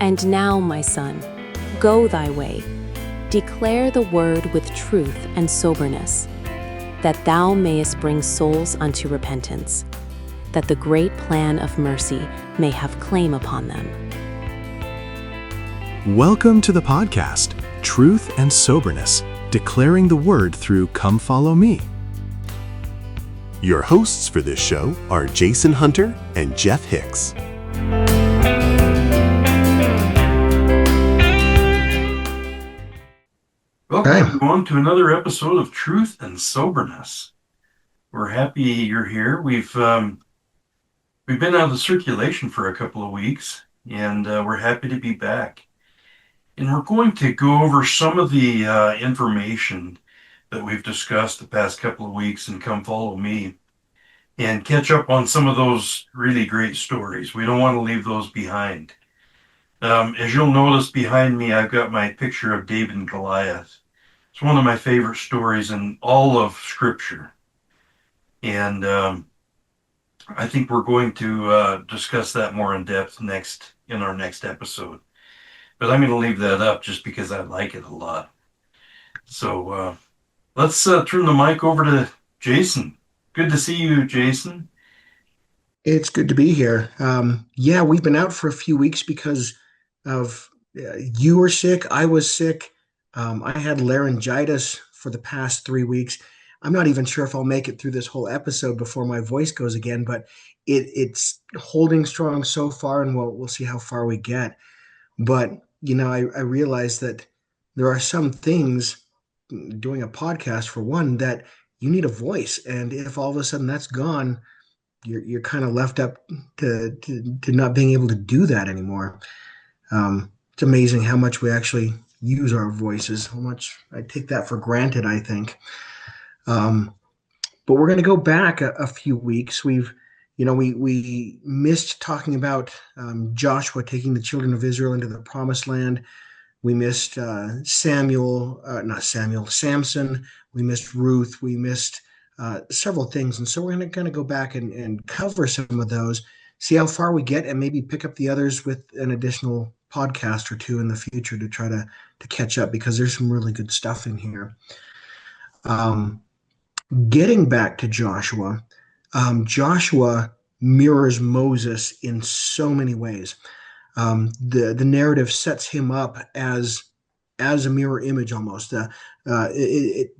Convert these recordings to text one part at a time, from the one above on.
And now, my son, go thy way. Declare the word with truth and soberness, that thou mayest bring souls unto repentance, that the great plan of mercy may have claim upon them. Welcome to the podcast, Truth and Soberness, declaring the word through Come Follow Me. Your hosts for this show are Jason Hunter and Jeff Hicks. Welcome everyone to another episode of Truth and Soberness. We're happy you're here. We've been out of circulation for a couple of weeks, and we're happy to be back. And we're going to go over some of the information that we've discussed the past couple of weeks in Come Follow Me, and catch up on some of those really great stories. We don't want to leave those behind. As you'll notice behind me, I've got my picture of David and Goliath. It's one of my favorite stories in all of Scripture. And I think we're going to discuss that more in depth in our next episode. But I'm going to leave that up just because I like it a lot. So let's turn the mic over to Jason. Good to see you, Jason. It's good to be here. We've been out for a few weeks because of you were sick, I was sick. I had laryngitis for the past 3 weeks. I'm not even sure if I'll make it through this whole episode before my voice goes again, but it's holding strong so far, and we'll see how far we get. But, I realized that there are some things, doing a podcast for one, that you need a voice. And if all of a sudden that's gone, you're kind of left up to not being able to do that anymore. It's amazing how much we actually use our voices, how much I take that for granted, I think. But we're going to go back a few weeks. We missed talking about Joshua taking the children of Israel into the promised land. We missed Samson. We missed Ruth. We missed several things. And so we're going to go back and cover some of those, see how far we get, and maybe pick up the others with an additional podcast or two in the future to try to catch up, because there's some really good stuff in here. Getting back to Joshua, Joshua mirrors Moses in so many ways. The narrative sets him up as a mirror image almost. The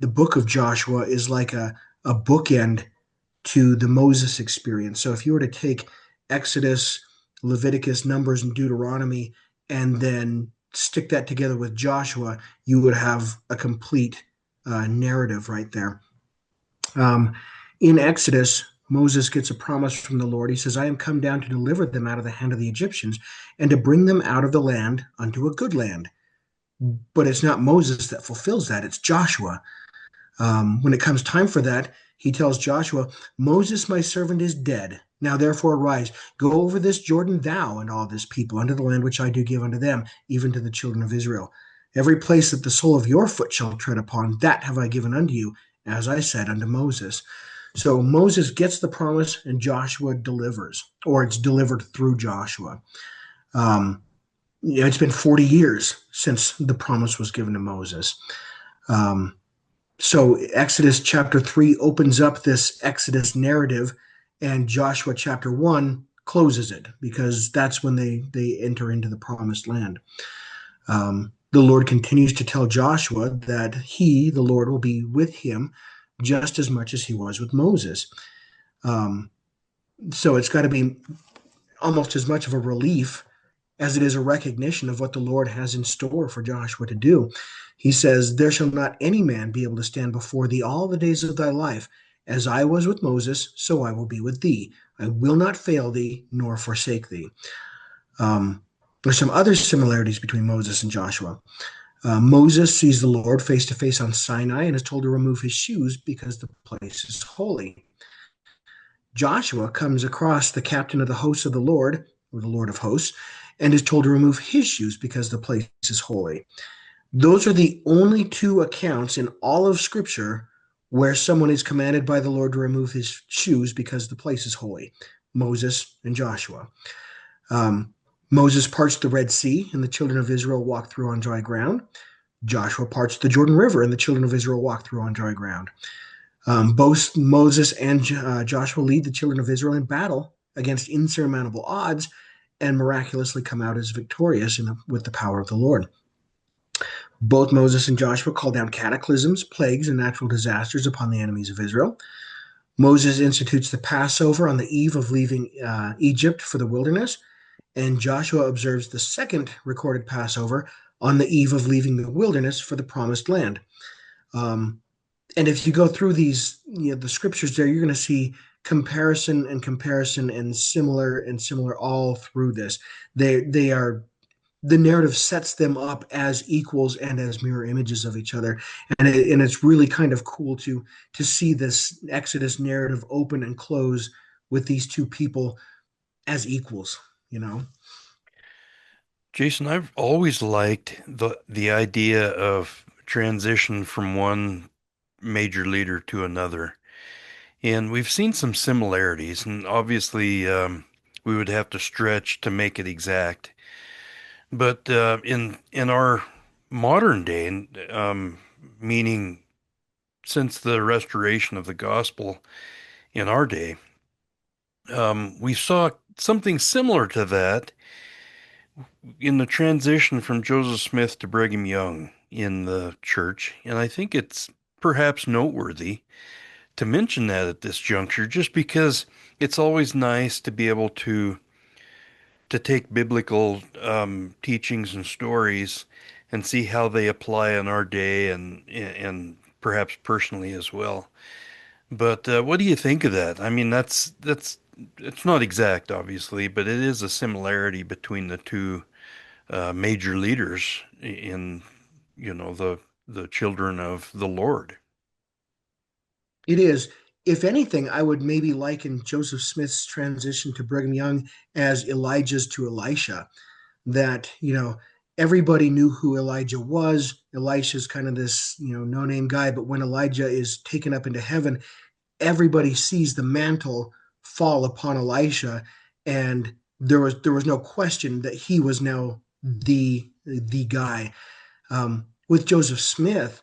book of Joshua is like a bookend to the Moses experience. So if you were to take Exodus, Leviticus, Numbers, and Deuteronomy, and then stick that together with Joshua, you would have a complete narrative right there. In Exodus, Moses gets a promise from the Lord. He says, I am come down to deliver them out of the hand of the Egyptians and to bring them out of the land unto a good land. But it's not Moses that fulfills that, it's Joshua. When it comes time for that, he tells Joshua, Moses, my servant, is dead. Now therefore arise, go over this Jordan, thou and all this people, unto the land which I do give unto them, even to the children of Israel. Every place that the sole of your foot shall tread upon, that have I given unto you, as I said unto Moses. So Moses gets the promise and Joshua delivers, or it's delivered through Joshua. It's been 40 years since the promise was given to Moses. So Exodus chapter 3 opens up this Exodus narrative, and Joshua chapter 1 closes it, because that's when they enter into the promised land. The Lord continues to tell Joshua that he, the Lord, will be with him just as much as he was with Moses. So it's got to be almost as much of a relief as it is a recognition of what the Lord has in store for Joshua to do. He says, there shall not any man be able to stand before thee all the days of thy life. As I was with Moses, so I will be with thee. I will not fail thee, nor forsake thee. There's some other similarities between Moses and Joshua. Moses sees the Lord face to face on Sinai and is told to remove his shoes because the place is holy. Joshua comes across the captain of the hosts of the Lord, or the Lord of hosts, and is told to remove his shoes because the place is holy. Those are the only two accounts in all of Scripture where someone is commanded by the Lord to remove his shoes because the place is holy. Moses and Joshua. Moses parts the Red Sea, and the children of Israel walk through on dry ground. Joshua parts the Jordan River, and the children of Israel walk through on dry ground. Both Moses and Joshua lead the children of Israel in battle against insurmountable odds and miraculously come out as victorious with the power of the Lord. Both Moses and Joshua call down cataclysms, plagues, and natural disasters upon the enemies of Israel. Moses institutes the Passover on the eve of leaving Egypt for the wilderness, and Joshua observes the second recorded Passover on the eve of leaving the wilderness for the promised land. Um, and if you go through these, the scriptures there, you're going to see comparison and similar all through this. They are the narrative sets them up as equals and as mirror images of each other, and it's really kind of cool to see this Exodus narrative open and close with these two people as equals. You know, Jason, I've always liked the idea of transition from one major leader to another. And we've seen some similarities, and obviously we would have to stretch to make it exact. But in our modern day, meaning since the restoration of the gospel in our day, we saw something similar to that in the transition from Joseph Smith to Brigham Young in the church. And I think it's perhaps noteworthy to mention that at this juncture, just because it's always nice to be able to take biblical teachings and stories and see how they apply in our day and perhaps personally as well. But what do you think of that? I mean, that's it's not exact, obviously, but it is a similarity between the two major leaders in, the children of the Lord. it is. If anything, I would maybe liken Joseph Smith's transition to Brigham Young as Elijah's to Elisha. That everybody knew who Elijah was. Elisha's kind of this no name guy, but when Elijah is taken up into heaven, everybody sees the mantle fall upon Elisha, and there was no question that he was now the guy. With Joseph Smith,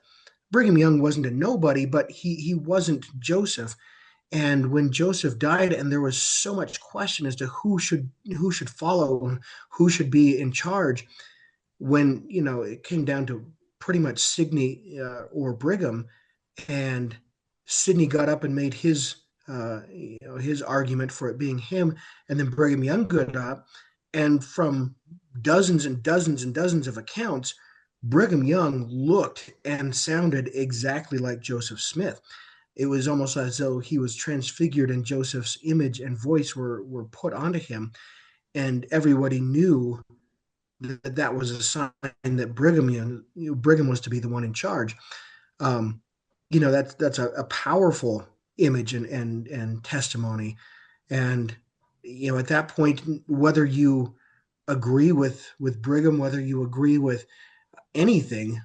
Brigham Young wasn't a nobody, but he wasn't Joseph. And when Joseph died, and there was so much question as to who should follow, who should be in charge, when it came down to pretty much Sidney or Brigham, and Sidney got up and made his argument for it being him, and then Brigham Young got up, and from dozens and dozens and dozens of accounts, Brigham Young looked and sounded exactly like Joseph Smith. It was almost as though he was transfigured, and Joseph's image and voice were put onto him, and everybody knew that was a sign that Brigham was to be the one in charge. Um, that's a powerful image and testimony. And at that point, whether you agree with Brigham, whether you agree with anything,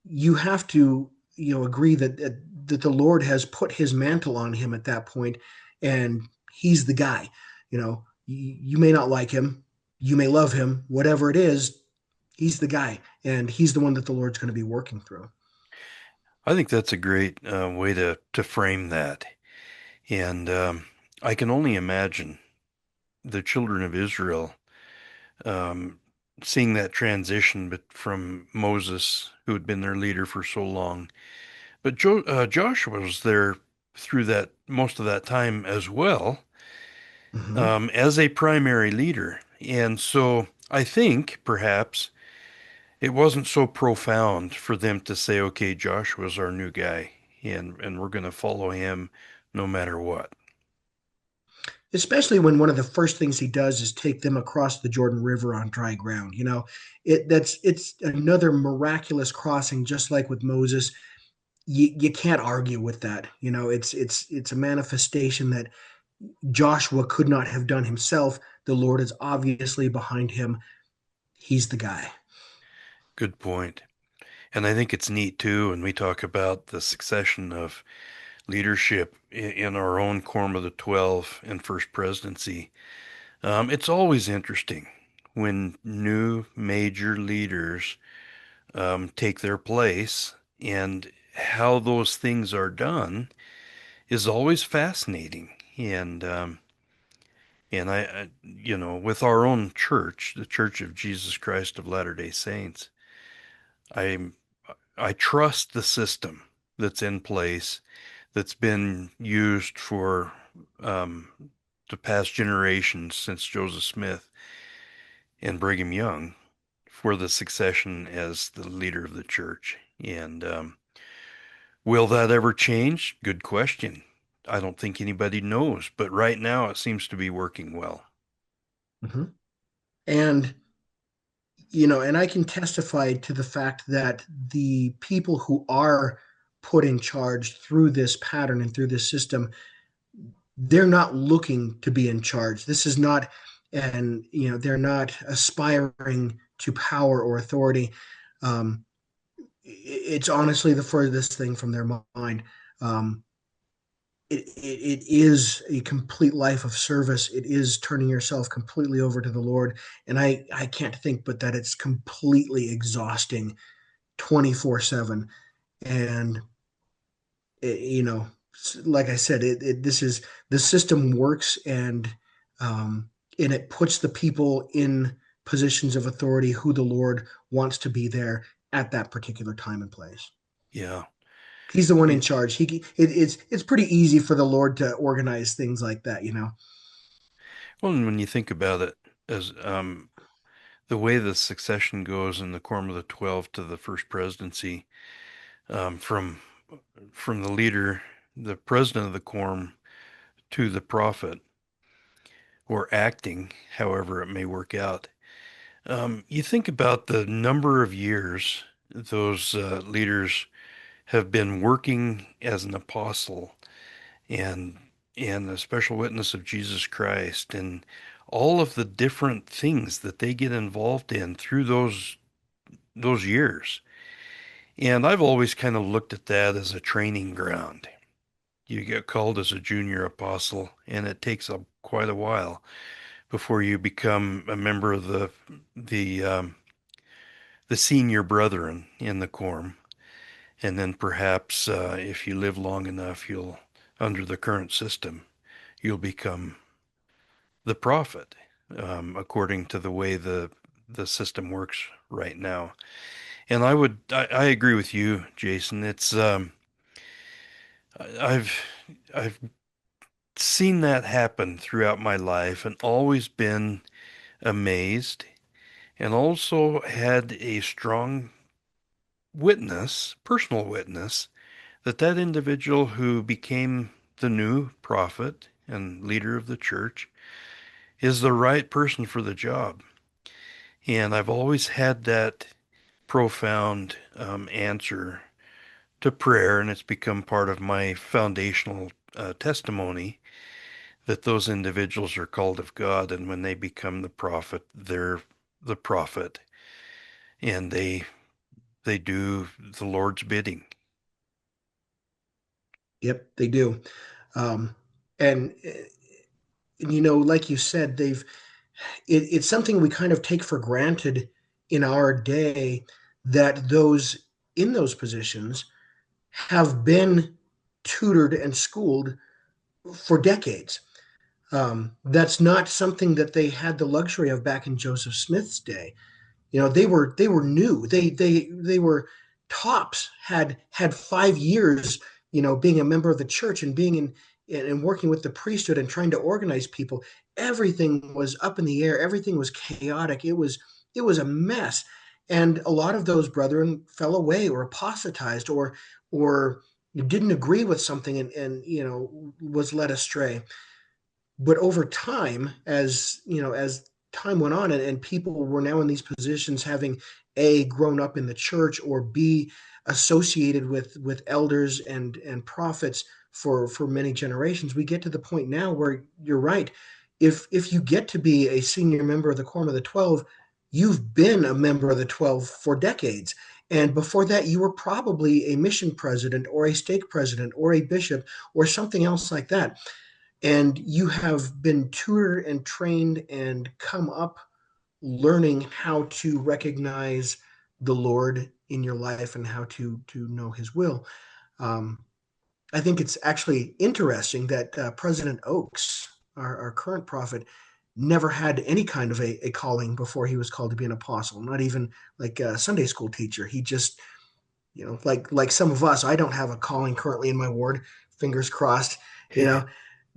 you have to agree that the Lord has put His mantle on him at that point, and he's the guy. You may not like him, you may love him, whatever it is, he's the guy, and he's the one that the Lord's going to be working through. I think that's a great way to frame that. And I can only imagine the children of Israel um, seeing that transition from Moses, who had been their leader for so long. But Joshua was there through that most of that time as well, Mm-hmm. as a primary leader. And so I think perhaps it wasn't so profound for them to say, okay, Joshua's our new guy, and we're going to follow him no matter what. Especially when one of the first things he does is take them across the Jordan River on dry ground. It's another miraculous crossing, just like with Moses. You can't argue with that. It's a manifestation that Joshua could not have done himself. The Lord is obviously behind him. He's the guy. Good point. And I think it's neat too when we talk about the succession of leadership in our own Quorum of the 12 and First Presidency. It's always interesting when new major leaders take their place, and how those things are done is always fascinating. And with our own church, the Church of Jesus Christ of Latter-day Saints, I I trust the system that's in place, that's been used for um, the past generations since Joseph Smith and Brigham Young for the succession as the leader of the church. And will that ever change? Good question. I don't think anybody knows, but right now it seems to be working well. Mhm. And and I can testify to the fact that the people who are put in charge through this pattern and through this system, they're not looking to be in charge. This is not, and they're not aspiring to power or authority. Um, it's honestly the furthest thing from their mind. Um, it is a complete life of service. It is turning yourself completely over to the Lord. And I can't think but that it's completely exhausting 24/7. And, it, you know, like I said, this is the system works, um, and it puts the people in positions of authority who the Lord wants to be there at that particular time and place. Yeah. He's the one in It, charge. It's pretty easy for the Lord to organize things like that. well, and when you think about it, as the way the succession goes in the Quorum of the 12 to the first presidency, um, from from the leader, the president of the quorum, to the prophet, or acting, however it may work out. You think about the number of years those leaders have been working as an apostle and and a special witness of Jesus Christ, and all of the different things that they get involved in through those years. And I've always kind of looked at that as a training ground. You get called as a junior apostle, and it takes quite a while before you become a member of the um, the senior brethren in the quorum. And then perhaps if you live long enough, you'll, under the current system, you'll become the prophet, according to the way the system works right now. And I agree with you, Jason. It's I've I've seen that happen throughout my life and always been amazed, and also had a strong witness, personal witness, that individual who became the new prophet and leader of the church is the right person for the job. And I've always had that profound answer to prayer, and it's become part of my foundational testimony that those individuals are called of God, and when they become the prophet, they're the prophet, and they do the Lord's bidding. Yep, they do. Um, and like you said, it's something we kind of take for granted in our day that those in those positions have been tutored and schooled for decades. That's not something that they had the luxury of back in Joseph Smith's day. They were new. They were tops, had 5 years, being a member of the church and being in and working with the priesthood and trying to organize people. Everything was up in the air. Everything was chaotic. It was a mess. And a lot of those brethren fell away or apostatized or didn't agree with something and was led astray. But over time, as time went on, and people were now in these positions, having a grown up in the church, or b associated with elders and prophets for many generations, we get to the point now where you're right. If you get to be a senior member of the Quorum of the 12, you've been a member of the 12 for decades. And before that, you were probably a mission president or a stake president or a bishop or something else like that. And you have been tutored and trained and come up learning how to recognize the Lord in your life and how to know His will. Um, I think it's actually interesting that President Oakes, our current prophet, never had any kind of a calling before he was called to be an apostle. Not even like a Sunday school teacher. He just, like some of us, I don't have a calling currently in my ward. Fingers crossed. You know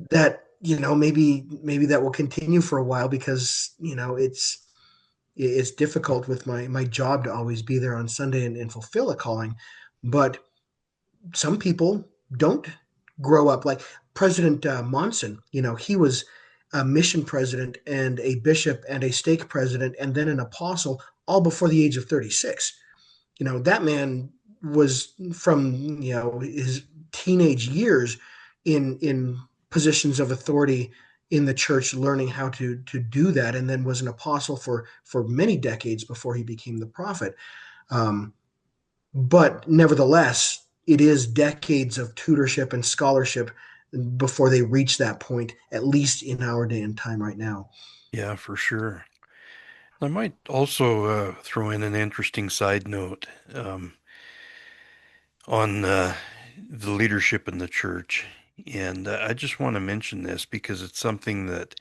that maybe that will continue for a while because it's difficult with my job to always be there on Sunday and fulfill a calling. But some people don't grow up like President Monson. He was a mission president and a bishop and a stake president and then an apostle all before the age of 36. That man was from his teenage years in positions of authority in the church, learning how to do that, and then was an apostle for many decades before he became the prophet. Um, but nevertheless, it is decades of tutorship and scholarship before they reach that point, at least in our day and time right now. Yeah, for sure. I might also throw in an interesting side note on the leadership in the church. And I just want to mention this because it's something that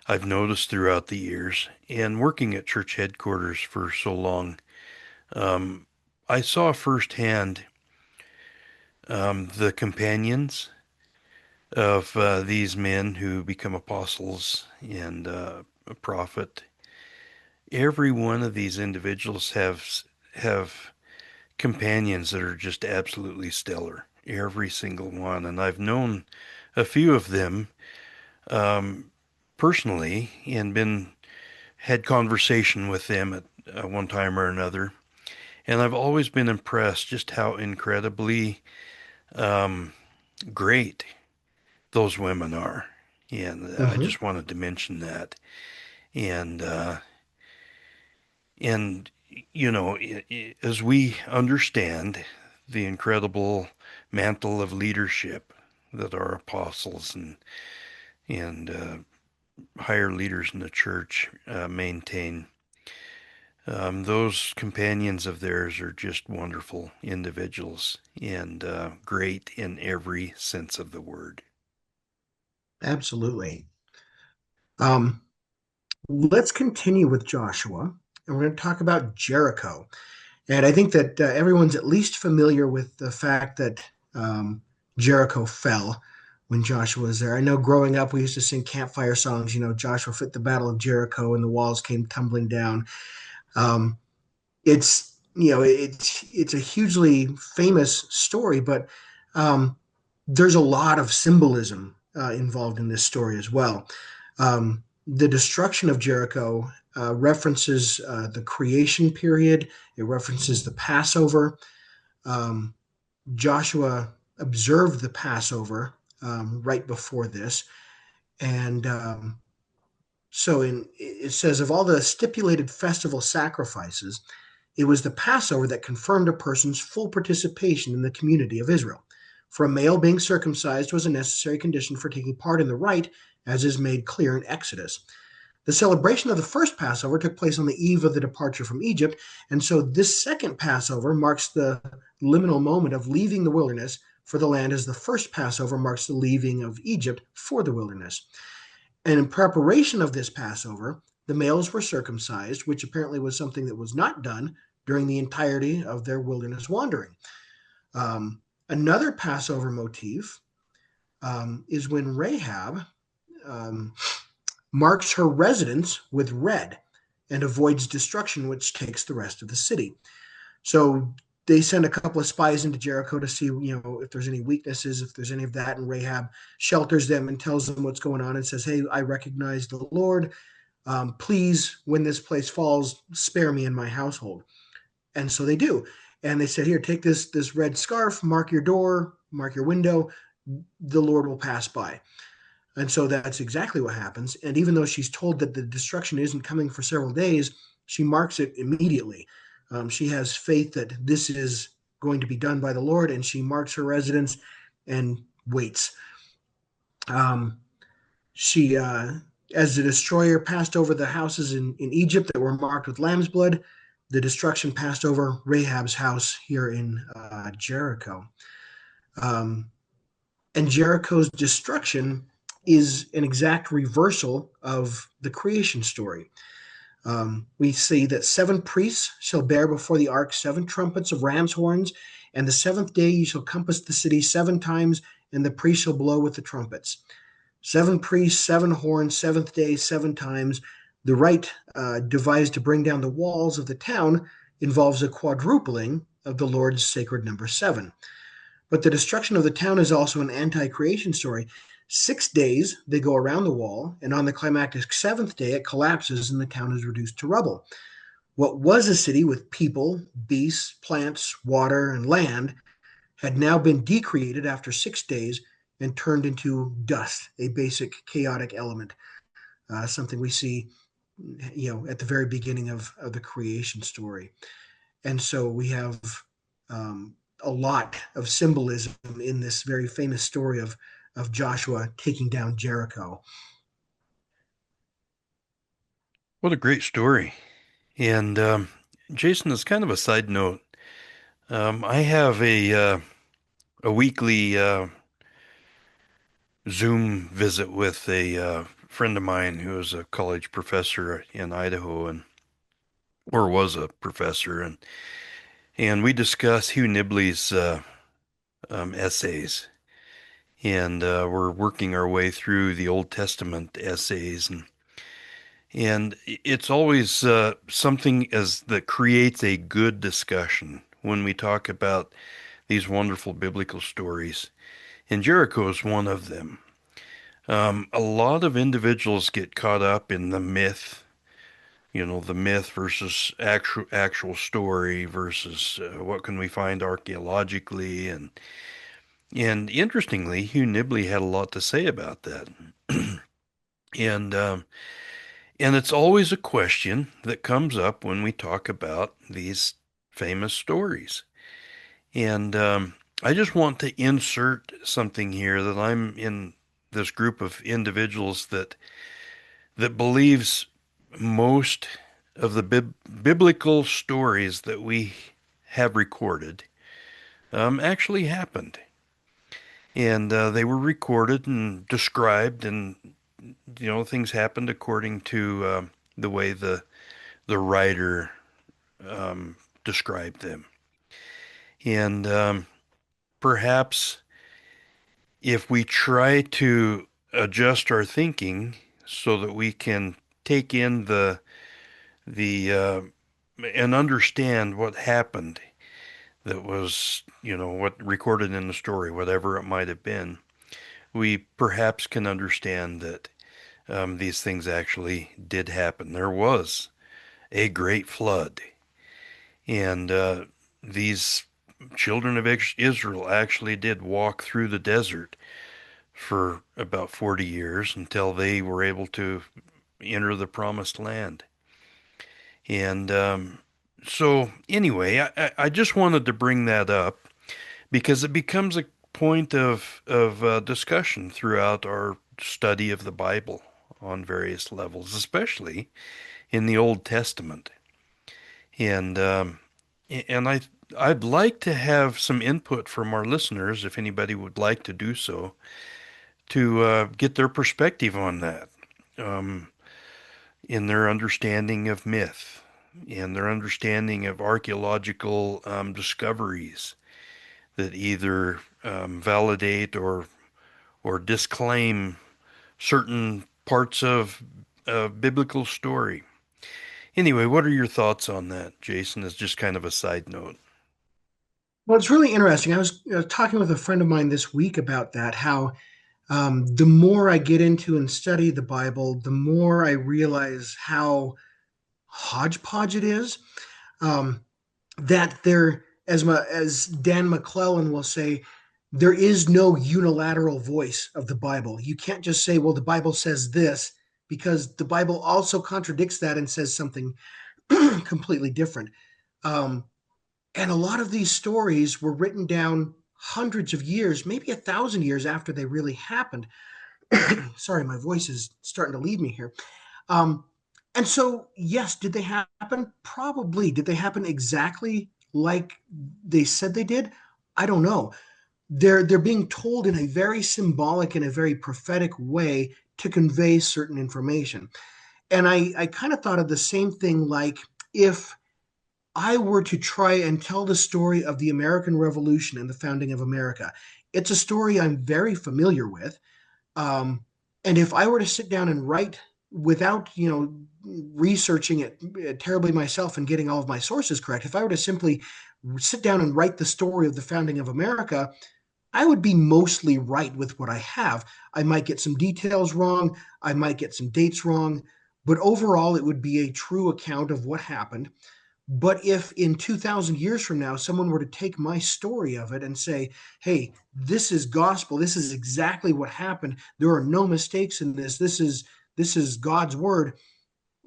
I've noticed throughout the years and working at church headquarters for so long. Um, I saw firsthand the companions of these men who become apostles and a prophet. Every one of these individuals have companions that are just absolutely stellar. Every single one, and I've known a few of them um, personally and been had conversation with them at one time or another. And I've always been impressed just how incredibly um, great those women are. And I Mm-hmm. just wanted to mention that. And and as we understand the incredible mantle of leadership that our apostles and higher leaders in the church maintain, those companions of theirs are just wonderful individuals and great in every sense of the word. Absolutely. Um, let's continue with Joshua, and we're going to talk about Jericho. And I think that everyone's at least familiar with the fact that Jericho fell when Joshua was there. I know growing up, we used to sing campfire songs, Joshua fit the battle of Jericho and the walls came tumbling down. Um, it's a hugely famous story, but um, there's a lot of symbolism involved in this story as well. The destruction of Jericho references the creation period. It references the Passover. Um, Joshua observed the Passover right before this, and it says of all the stipulated festival sacrifices, it was the Passover that confirmed a person's full participation in the community of Israel. For a male, being circumcised was a necessary condition for taking part in the rite, as is made clear in Exodus. The celebration of the first Passover took place on the eve of the departure from Egypt, and so this second Passover marks the liminal moment of leaving the wilderness for the land, as the first Passover marks the leaving of Egypt for the wilderness. And in preparation of this Passover, the males were circumcised, which apparently was something that was not done during the entirety of their wilderness wandering. Another Passover motif is when Rahab um, marks her residence with red and avoids destruction, which takes the rest of the city. So they send a couple of spies into Jericho to see, if there's any weaknesses, if there's any of that. And Rahab shelters them and tells them what's going on and says, "Hey, I recognize the Lord. Please, when this place falls, spare me and my household." And so they do. And they said, "Here, take this red scarf, mark your door, mark your window. The Lord will pass by." And so that's exactly what happens. And even though she's told that the destruction isn't coming for several days, she marks it immediately. She has faith that this is going to be done by the Lord, and she marks her residence and waits. Um, she As the destroyer passed over the houses in Egypt that were marked with lamb's blood, the destruction passed over Rahab's house here in Jericho. And Jericho's destruction is an exact reversal of the creation story. We see that 7 priests shall bear before the ark 7 trumpets of ram's horns, and the 7th day you shall compass the city 7 times, and the priests shall blow with the trumpets. 7 priests, 7 horns, 7th day, 7 times. The rite devised to bring down the walls of the town involves a quadrupling of the Lord's sacred number 7. But the destruction of the town is also an anti-creation story. 6 days they go around the wall, and on the climactic 7th day it collapses and the town is reduced to rubble. What was a city with people, beasts, plants, water, and land had now been decreated after 6 days and turned into dust, a basic chaotic element, something we see, at the very beginning of the creation story. And so we have a lot of symbolism in this very famous story of Joshua taking down Jericho. What a great story. And Jason, as kind of a side note, I have a weekly Zoom visit with a friend of mine who is a college professor in Idaho, or was a professor, and we discuss Hugh Nibley's essays, and we're working our way through the Old Testament essays, and it's always something that creates a good discussion when we talk about these wonderful biblical stories. And Jericho is one of them. A lot of individuals get caught up in the myth, the myth versus actual story versus what can we find archaeologically, and interestingly, Hugh Nibley had a lot to say about that. And it's always a question that comes up when we talk about these famous stories. And I just want to insert something here, that I'm in this group of individuals that believes most of the biblical stories that we have recorded actually happened. And they were recorded and described, and things happened according to the way the writer described them. And perhaps if we try to adjust our thinking so that we can take in the and understand what happened, that was, what recorded in the story, whatever it might have been, we perhaps can understand that these things actually did happen. There was a great flood, and these children of Israel actually did walk through the desert for about 40 years until they were able to enter the promised land. And so anyway, I just wanted to bring that up because it becomes a point of discussion throughout our study of the Bible on various levels, especially in the Old Testament. And I'd like to have some input from our listeners, if anybody would like to do so, to get their perspective on that, in their understanding of myth, in their understanding of archaeological discoveries that either validate or disclaim certain parts of biblical story. Anyway, what are your thoughts on that, Jason, as just kind of a side note? Well, it's really interesting. I was talking with a friend of mine this week about that, how the more I get into and study the Bible, the more I realize how hodgepodge it is. That there, as Dan McClellan will say, there is no unilateral voice of the Bible. You can't just say, well, the Bible says this, because the Bible also contradicts that and says something completely different. And a lot of these stories were written down hundreds of years, maybe 1,000 years after they really happened. Sorry, my voice is starting to leave me here. Um, and so, yes, did they happen? Probably. Did they happen exactly like they said they did? I don't know. They're being told in a very symbolic and a very prophetic way to convey certain information. And I kind of thought of the same thing, like if I were to try and tell the story of the American Revolution and the founding of America. It's a story I'm very familiar with. Um, and if I were to sit down and write without, researching it terribly myself and getting all of my sources correct, if I were to simply sit down and write the story of the founding of America, I would be mostly right with what I have. I might get some details wrong, I might get some dates wrong, but overall, it would be a true account of what happened. But if in 2000 years from now, someone were to take my story of it and say, hey, this is gospel, this is exactly what happened, there are no mistakes in this, this is God's word,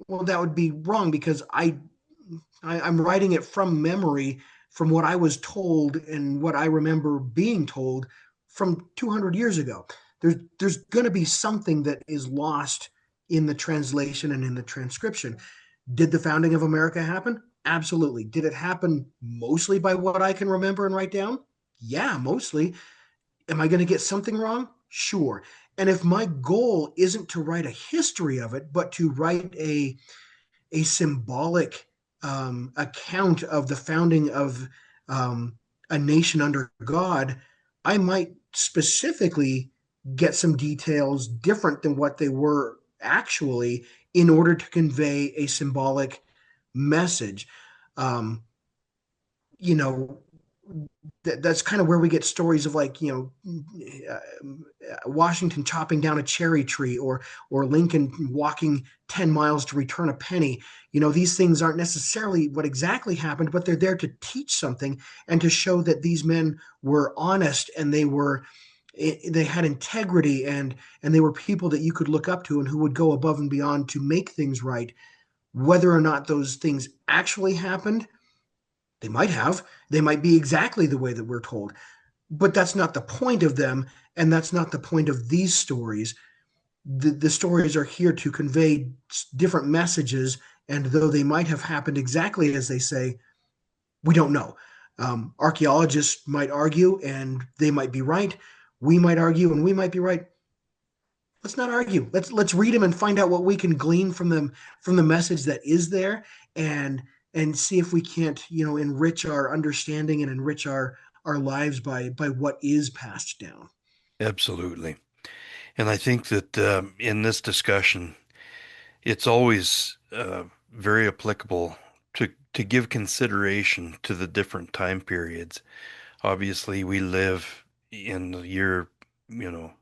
well, that would be wrong because I'm writing it from memory, from what I was told and what I remember being told from 200 years ago. There's going to be something that is lost in the translation and in the transcription. Did the founding of America happen? Absolutely. Did it happen mostly by what I can remember and write down? Yeah, mostly. Am I going to get something wrong? Sure. And if my goal isn't to write a history of it, but to write a symbolic account of the founding of a nation under God, I might specifically get some details different than what they were actually in order to convey a symbolic message. Um, you know, that's kind of where we get stories of, like, Washington chopping down a cherry tree, or Lincoln walking 10 miles to return a penny. These things aren't necessarily what exactly happened, but they're there to teach something and to show that these men were honest, and they had integrity, and they were people that you could look up to and who would go above and beyond to make things right. Whether or not those things actually happened, they might have. They might be exactly the way that we're told, but that's not the point of them, and that's not the point of these stories. The stories are here to convey different messages, and though they might have happened exactly as they say, we don't know. Archaeologists might argue, and they might be right. We might argue, and we might be right. Let's not argue. Let's read them and find out what we can glean from them, from the message that is there, and see if we can't, enrich our understanding and enrich our lives by what is passed down. Absolutely. And I think that in this discussion, it's always very applicable to give consideration to the different time periods. Obviously, we live in the year, you know,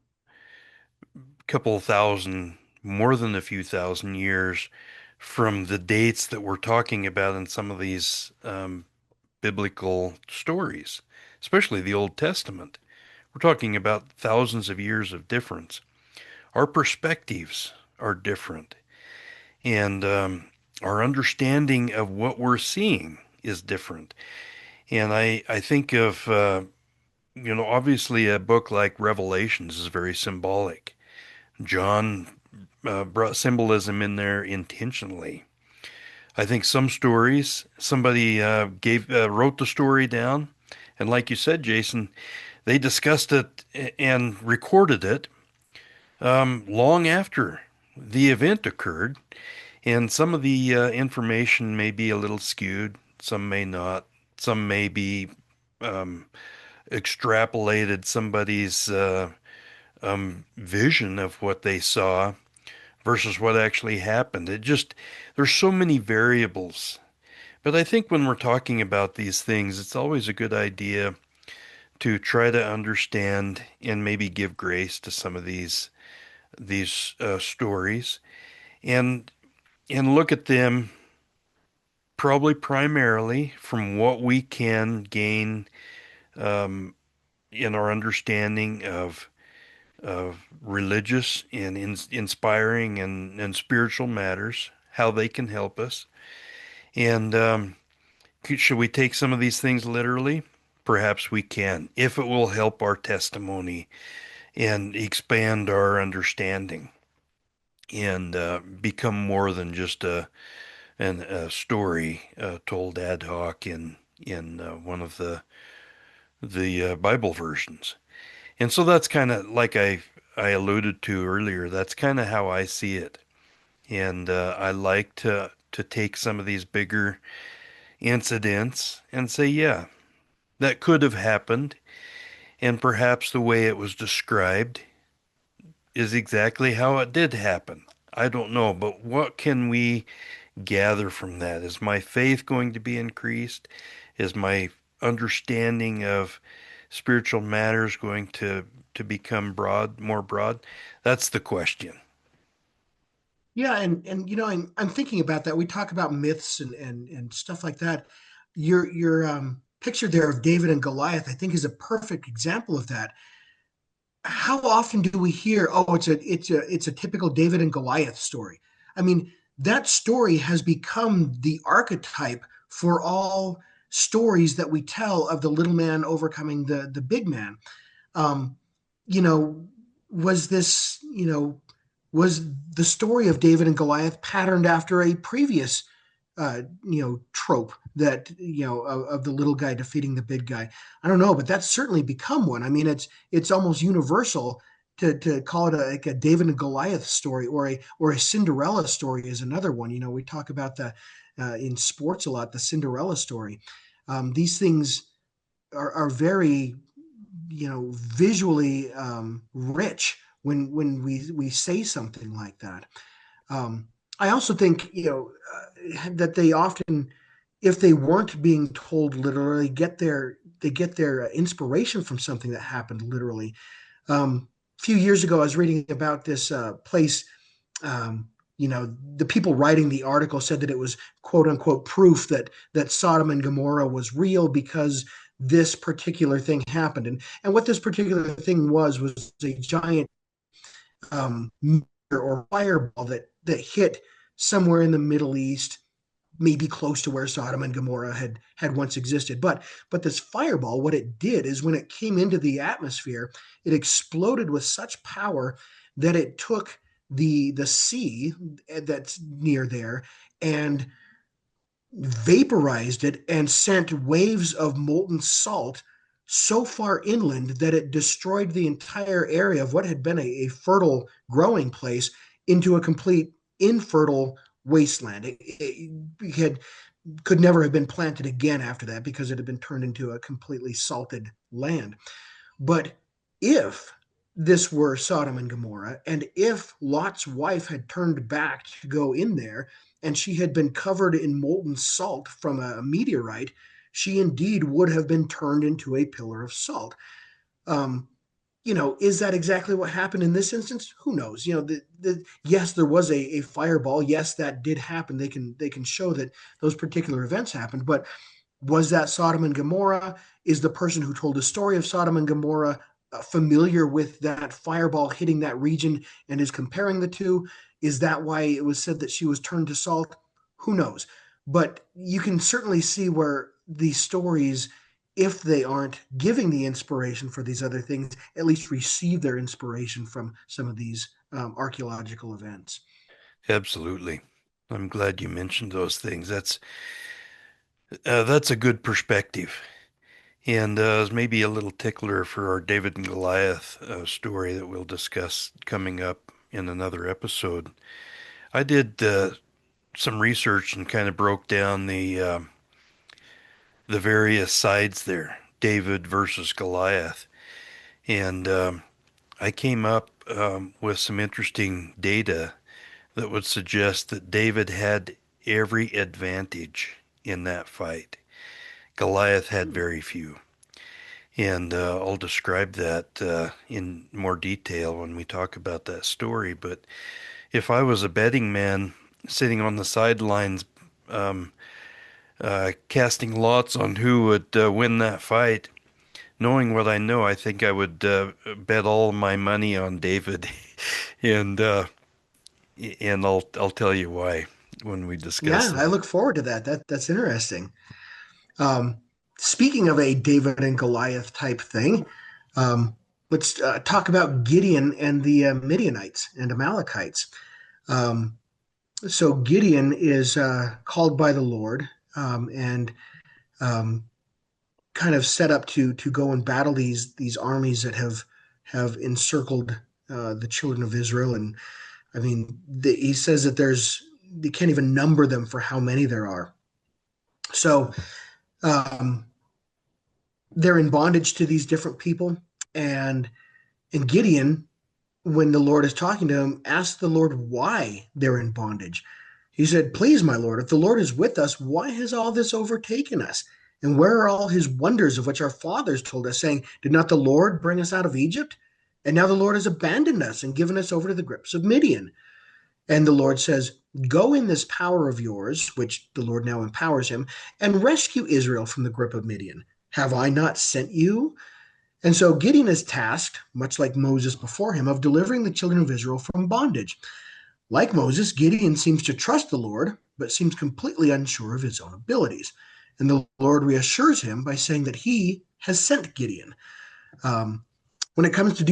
couple thousand, more than a few thousand years from the dates that we're talking about in some of these biblical stories, especially the Old Testament. We're talking about thousands of years of difference. Our perspectives are different, and our understanding of what we're seeing is different. And I think of, obviously a book like Revelations is very symbolic. John brought symbolism in there intentionally. I think some stories, somebody wrote the story down, and like you said, Jason, they discussed it and recorded it long after the event occurred. And some of the information may be a little skewed, some may not, some may be um, extrapolated somebody's vision of what they saw versus what actually happened. There's so many variables. But I think when we're talking about these things, it's always a good idea to try to understand and maybe give grace to some of these stories, and look at them probably primarily from what we can gain um, in our understanding of religious and inspiring and spiritual matters, how they can help us. And should we take some of these things literally? Perhaps we can, if it will help our testimony and expand our understanding and become more than just a story told ad hoc in one of the Bible versions. And so that's kind of like I alluded to earlier. That's kind of how I see it. And I like to take some of these bigger incidents and say, yeah, that could have happened, and perhaps the way it was described is exactly how it did happen. I don't know, but what can we gather from that? Is my faith going to be increased? Is my understanding of spiritual matters going to become more broad? That's the question. Yeah, and I'm thinking about that. We talk about myths and stuff like that. Your picture there of David and Goliath, I think, is a perfect example of that. How often do we hear, oh, it's a typical David and Goliath story? I mean, that story has become the archetype for all stories that we tell of the little man overcoming the big man. Um, you know, was this, was the story of David and Goliath patterned after a previous trope that of the little guy defeating the big guy? I don't know, but that's certainly become one. I mean, it's almost universal to call it like a David and Goliath story, or a Cinderella story is another one. We talk about the in sports a lot, the Cinderella story. These things are very visually rich when we say something like that. I also think that they often, if they weren't being told literally, they get their inspiration from something that happened literally. A few years ago, I was reading about this place. The people writing the article said that it was quote unquote proof that Sodom and Gomorrah was real because this particular thing happened. And what this particular thing was a giant meteor or fireball that hit somewhere in the Middle East, maybe close to where Sodom and Gomorrah had once existed. But this fireball, what it did is when it came into the atmosphere, it exploded with such power that it took the sea that's near there and vaporized it and sent waves of molten salt so far inland that it destroyed the entire area of what had been a fertile growing place into a complete infertile wasteland. It could never have been planted again after that because it had been turned into a completely salted land. But if this were Sodom and Gomorrah, and if Lot's wife had turned back to go in there, and she had been covered in molten salt from a meteorite, she indeed would have been turned into a pillar of salt. Um, is that exactly what happened in this instance? Who knows? Yes, there was a fireball. Yes, that did happen. They can show that those particular events happened, but was that Sodom and Gomorrah? Is the person who told the story of Sodom and Gomorrah familiar with that fireball hitting that region and is comparing the two? Is that why it was said that she was turned to salt? Who knows? But you can certainly see where these stories, if they aren't giving the inspiration for these other things, at least receive their inspiration from some of these archaeological events. Absolutely. I'm glad you mentioned those things. That's a good perspective. And maybe a little tickler for our David and Goliath story that we'll discuss coming up in another episode. I did some research and kind of broke down the various sides there, David versus Goliath, and I came up with some interesting data that would suggest that David had every advantage in that fight. Goliath had very few. And I'll describe that in more detail when we talk about that story. But if I was a betting man sitting on the sidelines, um, casting lots on who would win that fight, knowing what I know, I think I would bet all my money on David, and I'll tell you why when we discuss Yeah, I that. look forward to that. That's interesting. Um, Speaking of a David and Goliath type thing, um, let's talk about Gideon and the Midianites and Amalekites. Um, so Gideon is called by the Lord and um, kind of set up to go and battle these armies that have encircled the children of Israel. And I mean, he says that they can't even number them for how many there are. So um, they're in bondage to these different people, and Gideon, when the Lord is talking to him, asks the Lord why they're in bondage. He said, "Please, my Lord, if the Lord is with us, why has all this overtaken us? And where are all his wonders of which our fathers told us, saying, Did not the Lord bring us out of Egypt? And now the Lord has abandoned us and given us over to the grips of Midian." And the Lord says, "Go in this power of yours," which the Lord now empowers him, "and rescue Israel from the grip of Midian. Have I not sent you?" And so Gideon is tasked, much like Moses before him, of delivering the children of Israel from bondage. Like Moses, Gideon seems to trust the Lord, but seems completely unsure of his own abilities. And the Lord reassures him by saying that he has sent Gideon. When it comes to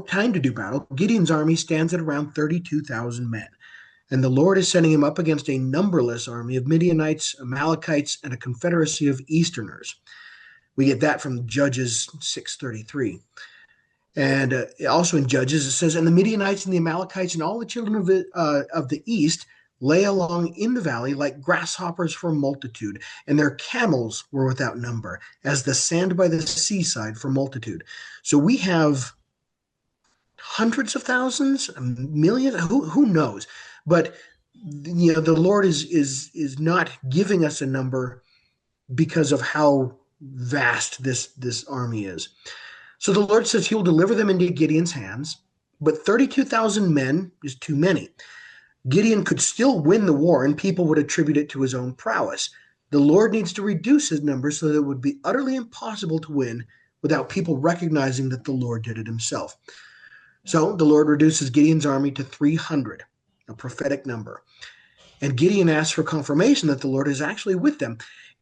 time to do battle, Gideon's army stands at around 32,000 men. And the Lord is sending him up against a numberless army of Midianites, Amalekites, and a confederacy of Easterners. We get that from Judges 6:33. And also in Judges, it says, "And the Midianites and the Amalekites and all the children of the east lay along in the valley like grasshoppers for multitude, and their camels were without number, as the sand by the seaside for multitude." So we have hundreds of thousands, millions, who knows? But the Lord is not giving us a number because of how vast this army is. So the Lord says he will deliver them into Gideon's hands, but 32,000 men is too many. Gideon could still win the war, and people would attribute it to his own prowess. The Lord needs to reduce his numbers so that it would be utterly impossible to win without people recognizing that the Lord did it himself. So the Lord reduces Gideon's army to 300, a prophetic number. And Gideon asks for confirmation that the Lord is actually with them.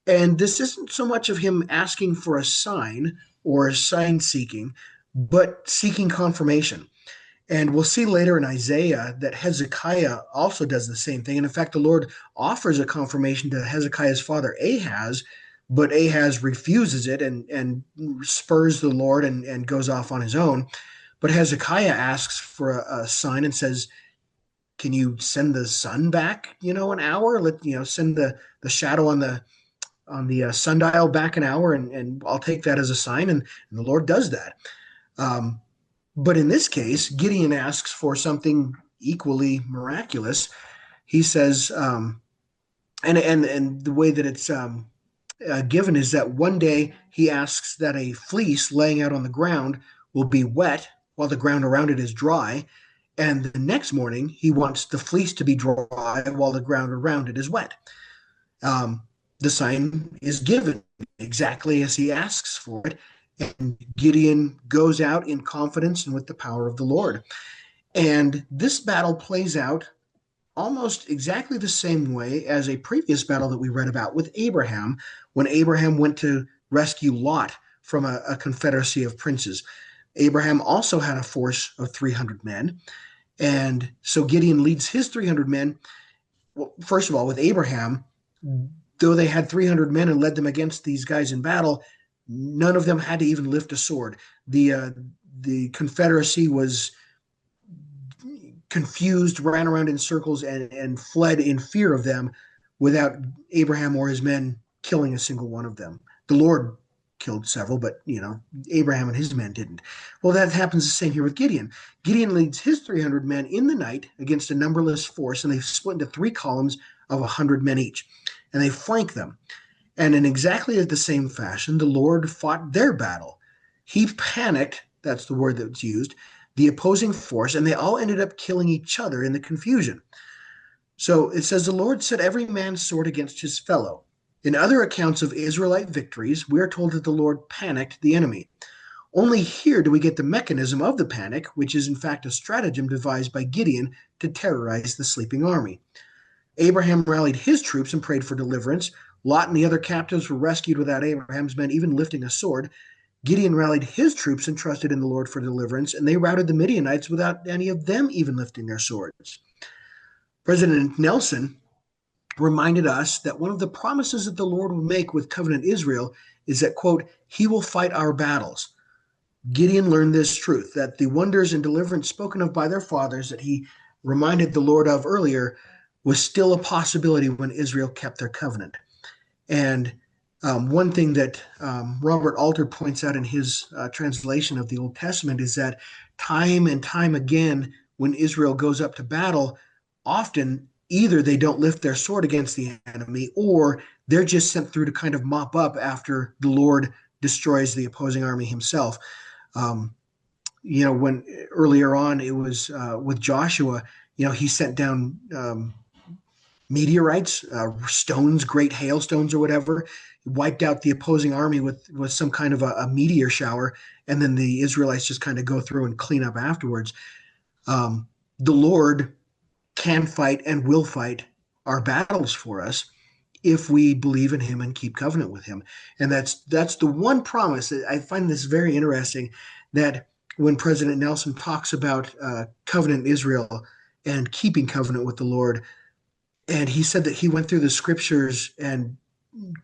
And this isn't so much of him asking for a sign or sign seeking, but seeking confirmation. And we'll see later in Isaiah that Hezekiah also does the same thing. And in fact, the Lord offers a confirmation to Hezekiah's father, Ahaz, but Ahaz refuses it and spurs the Lord and goes off on his own. But Hezekiah asks for a sign and says, "Can you send the sun back, an hour? Send the shadow on the sundial back an hour, and I'll take that as a sign." And the Lord does that. But in this case, Gideon asks for something equally miraculous. He says, and the way that it's given is that one day he asks that a fleece laying out on the ground will be wet while the ground around it is dry. And the next morning, he wants the fleece to be dry while the ground around it is wet. The sign is given exactly as he asks for it. And Gideon goes out in confidence and with the power of the Lord. And this battle plays out almost exactly the same way as a previous battle that we read about with Abraham, when Abraham went to rescue Lot from a confederacy of princes. Abraham also had a force of 300 men. And so Gideon leads his 300 men. Well, first of all, with Abraham, though they had 300 men and led them against these guys in battle, none of them had to even lift a sword. The confederacy was confused, ran around in circles, and fled in fear of them without Abraham or his men killing a single one of them. The Lord killed several, but Abraham and his men didn't. Well, that happens the same here with Gideon. Gideon leads his 300 men in the night against a numberless force, and they split into 3 columns of 100 men each, and they flank them. And in exactly the same fashion, the Lord fought their battle. He panicked, that's the word that's used, the opposing force, and they all ended up killing each other in the confusion. So it says, "The Lord set every man's sword against his fellow." In other accounts of Israelite victories, we are told that the Lord panicked the enemy. Only here do we get the mechanism of the panic, which is in fact a stratagem devised by Gideon to terrorize the sleeping army. Abraham rallied his troops and prayed for deliverance. Lot and the other captives were rescued without Abraham's men even lifting a sword. Gideon rallied his troops and trusted in the Lord for deliverance, and they routed the Midianites without any of them even lifting their swords. President Nelson reminded us that one of the promises that the Lord will make with covenant Israel is that, quote, he will fight our battles. Gideon learned this truth, that the wonders and deliverance spoken of by their fathers that he reminded the Lord of earlier was still a possibility when Israel kept their covenant. And one thing that Robert Alter points out in his translation of the Old Testament is that time and time again, when Israel goes up to battle, often either they don't lift their sword against the enemy, or they're just sent through to kind of mop up after the Lord destroys the opposing army himself. When earlier on it was with Joshua, he sent down meteorites, stones, great hailstones or whatever, wiped out the opposing army with some kind of a meteor shower, and then the Israelites just kind of go through and clean up afterwards. The Lord can fight and will fight our battles for us if we believe in him and keep covenant with him. And that's the one promise that I find this very interesting, that when President Nelson talks about covenant Israel and keeping covenant with the Lord, and he said that he went through the scriptures and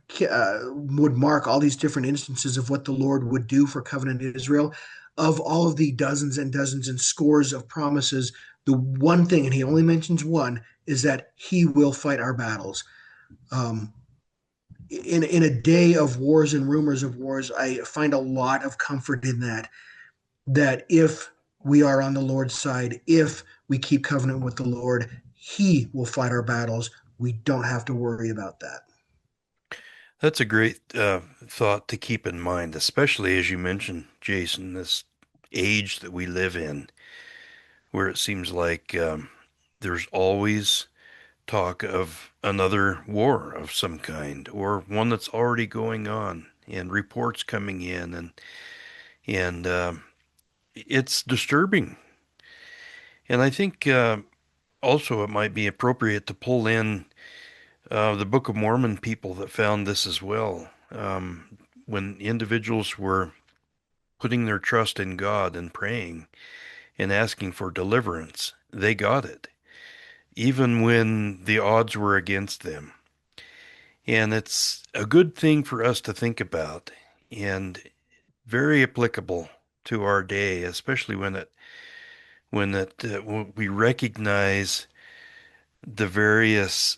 would mark all these different instances of what the Lord would do for covenant Israel. Of all of the dozens and dozens and scores of promises, the one thing, and he only mentions one, is that he will fight our battles. In a day of wars and rumors of wars, I find a lot of comfort in that if we are on the Lord's side, if we keep covenant with the Lord, he will fight our battles. We don't have to worry about that. That's a great thought to keep in mind, especially as you mentioned, Jason, this age that we live in, where it seems like there's always talk of another war of some kind, or one that's already going on, and reports coming in, and it's disturbing. And I think also it might be appropriate to pull in the Book of Mormon people that found this as well. When individuals were putting their trust in God and praying and asking for deliverance, they got it, even when the odds were against them. And it's a good thing for us to think about, and very applicable to our day, especially when we recognize the various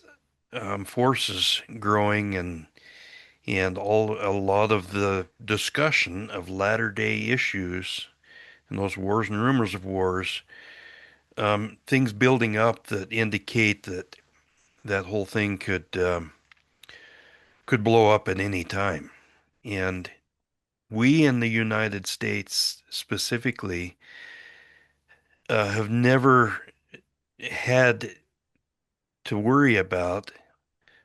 forces growing, and a lot of the discussion of latter day issues and those wars and rumors of wars, things building up that indicate that that whole thing could blow up at any time. And we in the United States specifically have never had to worry about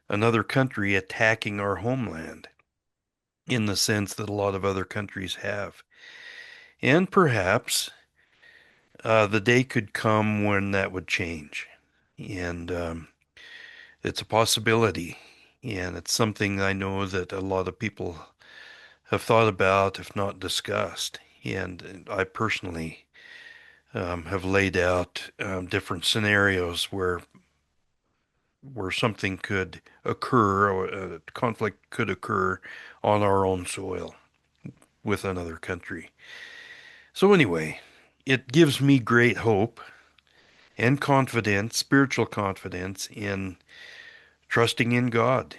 another country attacking our homeland in the sense that a lot of other countries have. And perhaps the day could come when that would change. And it's a possibility. And it's something I know that a lot of people have thought about, if not discussed. And I personally have laid out different scenarios where something could occur, or a conflict could occur on our own soil with another country. So anyway, it gives me great hope and confidence, spiritual confidence, in trusting in God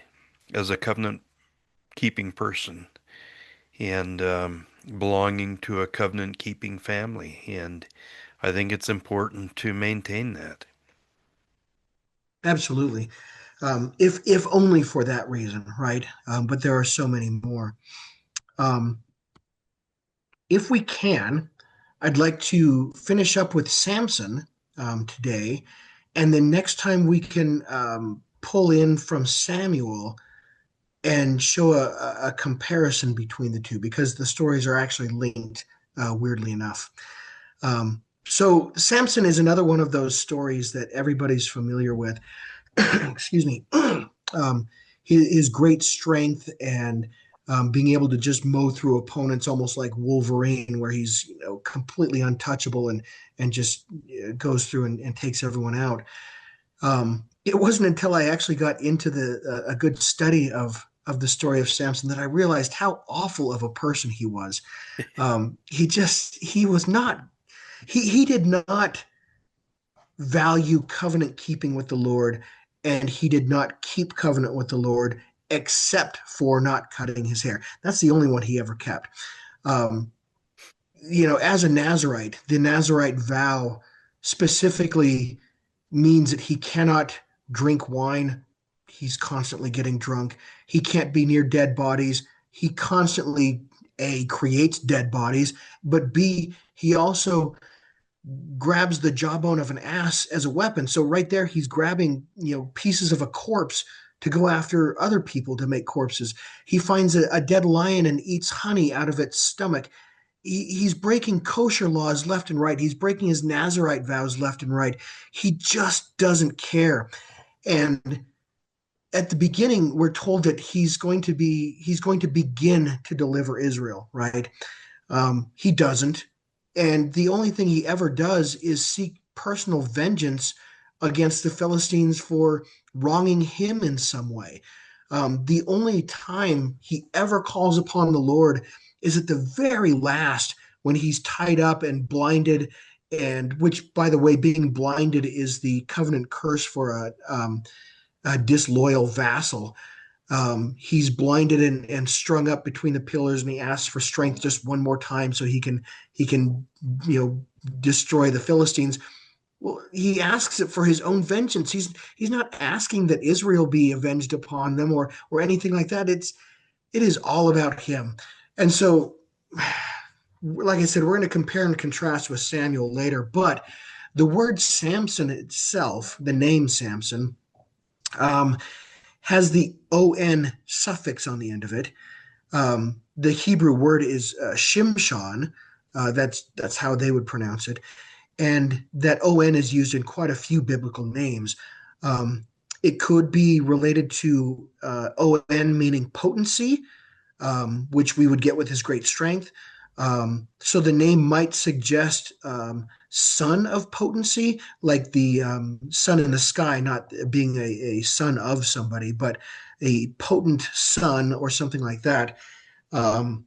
as a covenant keeping person, and belonging to a covenant keeping family. And I think it's important to maintain that. Absolutely. If only for that reason, right? But there are so many more. Um, if we can, I'd like to finish up with Samson today, and then next time we can pull in from Samuel and show a comparison between the two, because the stories are actually linked, weirdly enough. So Samson is another one of those stories that everybody's familiar with. Excuse me. His great strength and being able to just mow through opponents almost like Wolverine, where he's completely untouchable and just goes through and takes everyone out. It wasn't until I actually got into a good study of the story of Samson that I realized how awful of a person he was. He was not he did not value covenant keeping with the Lord, and he did not keep covenant with the Lord except for not cutting his hair. That's the only one he ever kept. Um, as a Nazarite, the Nazarite vow specifically means that he cannot drink wine. He's constantly getting drunk. He can't be near dead bodies. He constantly, A, creates dead bodies, but B, he also grabs the jawbone of an ass as a weapon. So right there, he's grabbing, pieces of a corpse to go after other people to make corpses. He finds a dead lion and eats honey out of its stomach. He's breaking kosher laws left and right. He's breaking his Nazarite vows left and right. He just doesn't care. And at the beginning, we're told that he's going to begin to deliver Israel, right? He doesn't. And the only thing he ever does is seek personal vengeance against the Philistines for wronging him in some way. The only time he ever calls upon the Lord is at the very last when he's tied up and blinded, and which, by the way, being blinded is the covenant curse for a disloyal vassal. He's blinded and strung up between the pillars, and he asks for strength just one more time so he can destroy the Philistines. Well, he asks it for his own vengeance. He's not asking that Israel be avenged upon them or anything like that. It is all about him. And so, like I said, we're going to compare and contrast with Samuel later, but the word Samson itself, the name Samson, um, has the on suffix on the end of it. The Hebrew word is Shimshon. That's how they would pronounce it, and that on is used in quite a few biblical names. It could be related to on meaning potency, which we would get with his great strength. So the name might suggest son of potency, like the sun in the sky, not being a son of somebody, but a potent son or something like that. Um,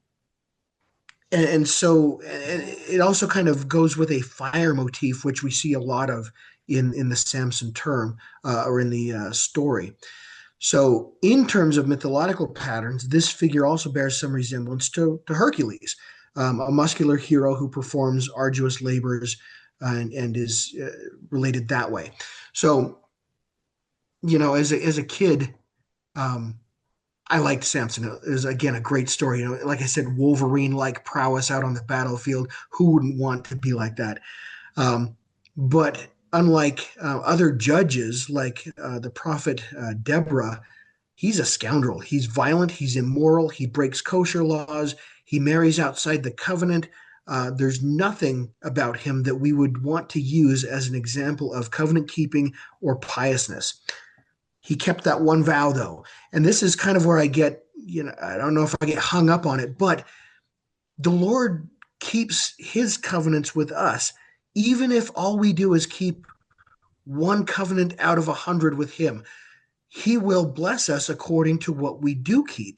and it also kind of goes with a fire motif, which we see a lot of in the Samson term or in the story. So, in terms of mythological patterns, this figure also bears some resemblance to Hercules, a muscular hero who performs arduous labors and is related that way. So, as a kid, um, I liked Samson. It was, again, a great story. Like I said, Wolverine-like prowess out on the battlefield. Who wouldn't want to be like that? But unlike other judges, like the prophet Deborah, he's a scoundrel. He's violent. He's immoral. He breaks kosher laws. He marries outside the covenant. There's nothing about him that we would want to use as an example of covenant keeping or piousness. He kept that one vow, though. And this is kind of where I get, I don't know if I get hung up on it, but the Lord keeps his covenants with us, even if all we do is keep one covenant out of 100 with him. He will bless us according to what we do keep.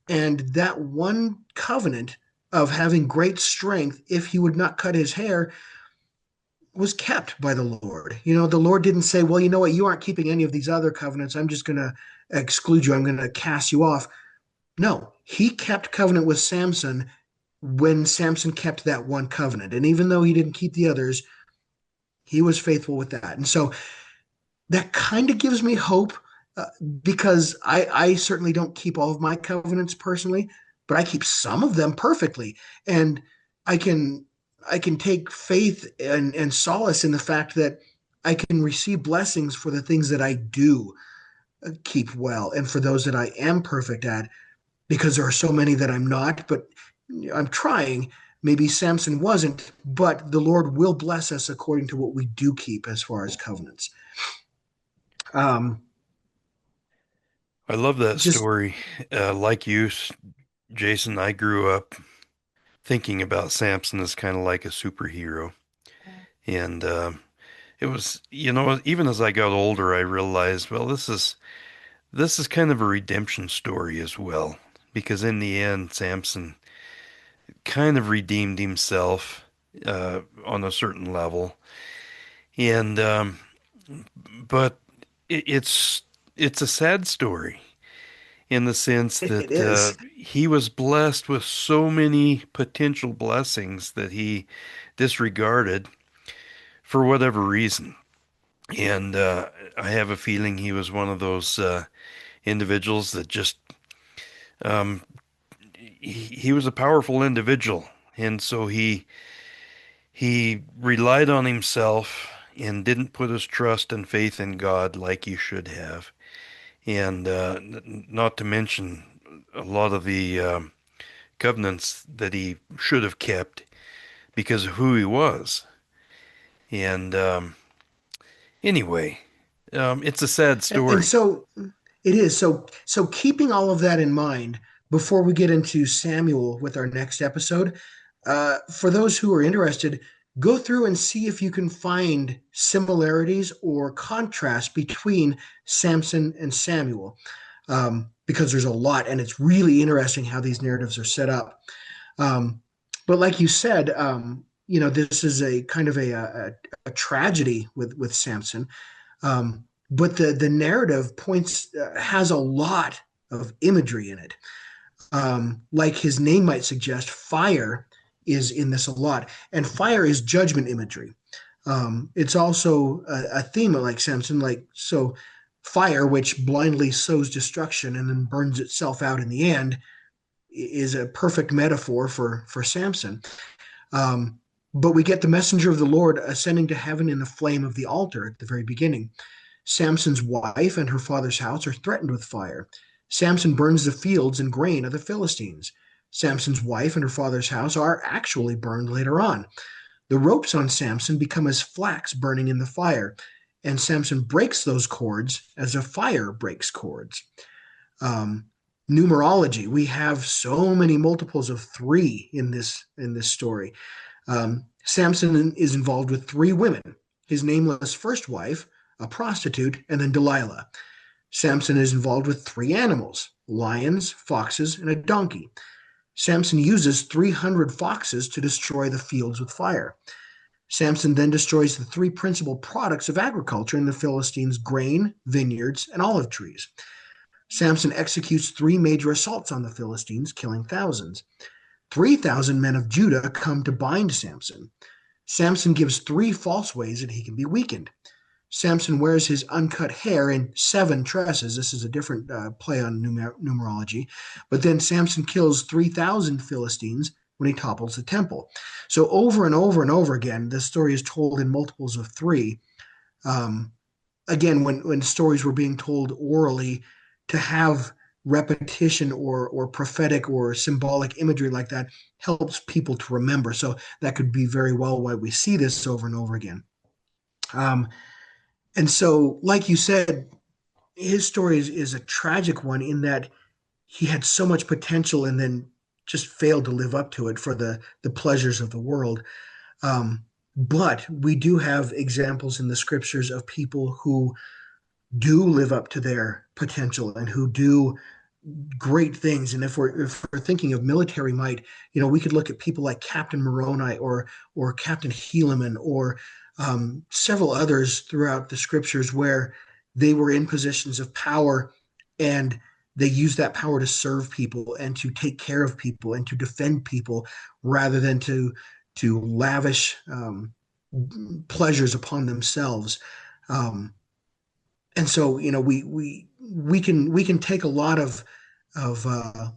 And that one covenant of having great strength, if he would not cut his hair, was kept by the Lord. The Lord didn't say, well, you know what, you aren't keeping any of these other covenants. I'm just going to exclude you. I'm going to cast you off. No, he kept covenant with Samson when Samson kept that one covenant. And even though he didn't keep the others, he was faithful with that. And so that kind of gives me hope because I certainly don't keep all of my covenants personally, but I keep some of them perfectly. And I can take faith and solace in the fact that I can receive blessings for the things that I do keep well and for those that I am perfect at, because there are so many that I'm not, but I'm trying. Maybe Samson wasn't, but the Lord will bless us according to what we do keep as far as covenants. I love that Just story. Like you, Jason, I grew up thinking about Samson as kind of like a superhero. And it was, even as I got older, I realized, well, this is kind of a redemption story as well, because in the end, Samson kind of redeemed himself on a certain level, and but it's a sad story in the sense It that is. he was blessed with so many potential blessings that he disregarded for whatever reason. And I have a feeling he was one of those individuals that just um, he was a powerful individual, and so he relied on himself and didn't put his trust and faith in God like he should have. And not to mention a lot of the covenants that he should have kept because of who he was. And anyway, it's a sad And story. so it is. So keeping all of that in mind, before we get into Samuel with our next episode, for those who are interested, go through and see if you can find similarities or contrast between Samson and Samuel, because there's a lot, and it's really interesting how these narratives are set up. Um, but like you said, this is a kind of a tragedy with Samson. But the narrative points has a lot of imagery in it. Like his name might suggest, fire is in this a lot, and fire is judgment imagery. It's also a theme like Samson, like so. Fire, which blindly sows destruction and then burns itself out in the end, is a perfect metaphor for Samson. Um, but we get the messenger of the Lord ascending to heaven in the flame of the altar at the very beginning. Samson's wife and her father's house are threatened with fire. Samson burns the fields and grain of the Philistines. Samson's wife and her father's house are actually burned later on. The ropes on Samson become as flax burning in the fire, and Samson breaks those cords as a fire breaks cords. Um, Numerology, we have so many multiples of three in this story. Samson is involved with three women: his nameless first wife, a prostitute, and then Delilah. Samson is involved with three animals: lions, foxes, and a donkey. Samson uses 300 foxes to destroy the fields with fire. Samson then destroys the three principal products of agriculture in the Philistines: grain, vineyards, and olive trees. Samson executes three major assaults on the Philistines, killing thousands. 3,000 men of Judah come to bind Samson. Samson gives three false ways that he can be weakened. Samson wears his uncut hair in seven tresses. This is a different play on numerology. But then Samson kills 3,000 Philistines when he topples the temple. So over and over and over again, this story is told in multiples of three. Um, Again, when stories were being told orally, to have repetition or prophetic or symbolic imagery like that helps people to remember. So that could be very well why we see this over and over again. Um, and so, like you said, his story is a tragic one in that he had so much potential and then just failed to live up to it for the pleasures of the world. But we do have examples in the scriptures of people who do live up to their potential and who do great things. And if we're thinking of military might, we could look at people like Captain Moroni or Captain Helaman or several others throughout the scriptures where they were in positions of power and they used that power to serve people and to take care of people and to defend people rather than to lavish pleasures upon themselves. Um, and so we can take a lot of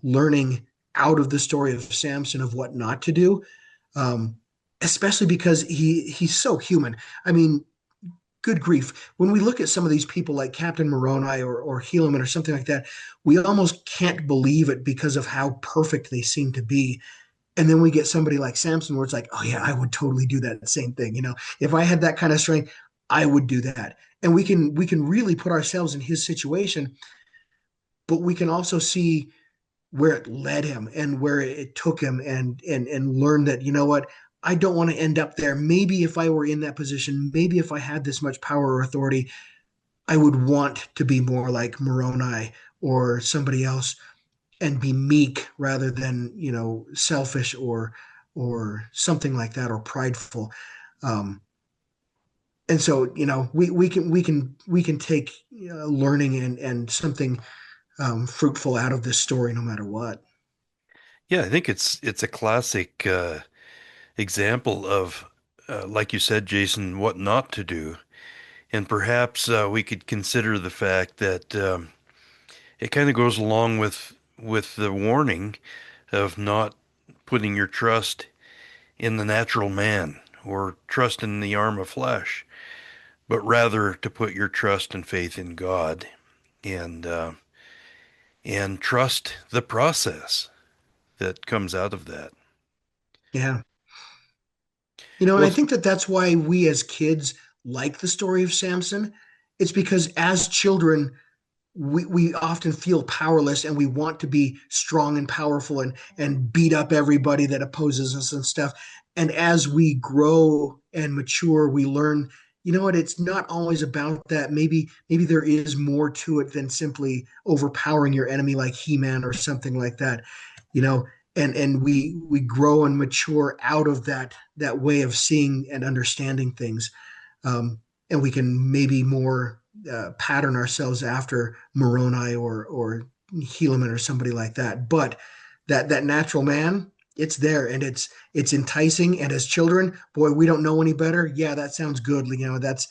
learning out of the story of Samson of what not to do, um, especially because he's so human. I mean, good grief! When we look at some of these people like Captain Moroni or Helaman or something like that, we almost can't believe it because of how perfect they seem to be. And then we get somebody like Samson where it's like, oh yeah, I would totally do that same thing. If I had that kind of strength, I would do that. And we can really put ourselves in his situation, but we can also see where it led him and where it took him, and learn that, you know what, I don't want to end up there. Maybe if I were in that position, maybe if I had this much power or authority, I would want to be more like Moroni or somebody else, and be meek rather than, selfish or something like that, or prideful. And so, we can take learning and something fruitful out of this story, no matter what. Yeah, I think it's a classic example of, like you said, Jason, what not to do. And perhaps we could consider the fact that it kind of goes along with the warning of not putting your trust in the natural man or trust in the arm of flesh, but rather to put your trust and faith in God, and and trust the process that comes out of that. Yeah. And Well, I think that that's why we as kids like the story of Samson. It's because as children, we often feel powerless, and we want to be strong and powerful, and beat up everybody that opposes us and stuff. And as we grow and mature, we learn, you know what, it's not always about that. Maybe there is more to it than simply overpowering your enemy like He-Man or something like that. You know, and we grow and mature out of that way of seeing and understanding things. And we can maybe more pattern ourselves after Moroni or Helaman or somebody like that. But that natural man, it's there, and it's enticing. And as children, boy, we don't know any better. Yeah, that sounds good. That's,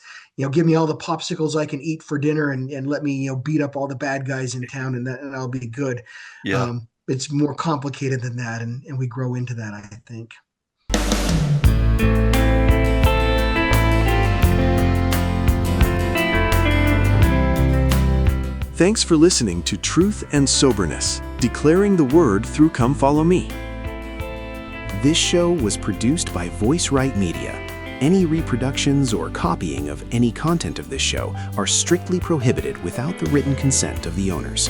give me all the popsicles I can eat for dinner, and let me, beat up all the bad guys in town, and I'll be good. yeah. It's more complicated than that, and we grow into that, I think. Thanks for listening to Truth and Soberness, declaring the word through Come Follow Me. This show was produced by Voice Right Media. Any reproductions or copying of any content of this show are strictly prohibited without the written consent of the owners.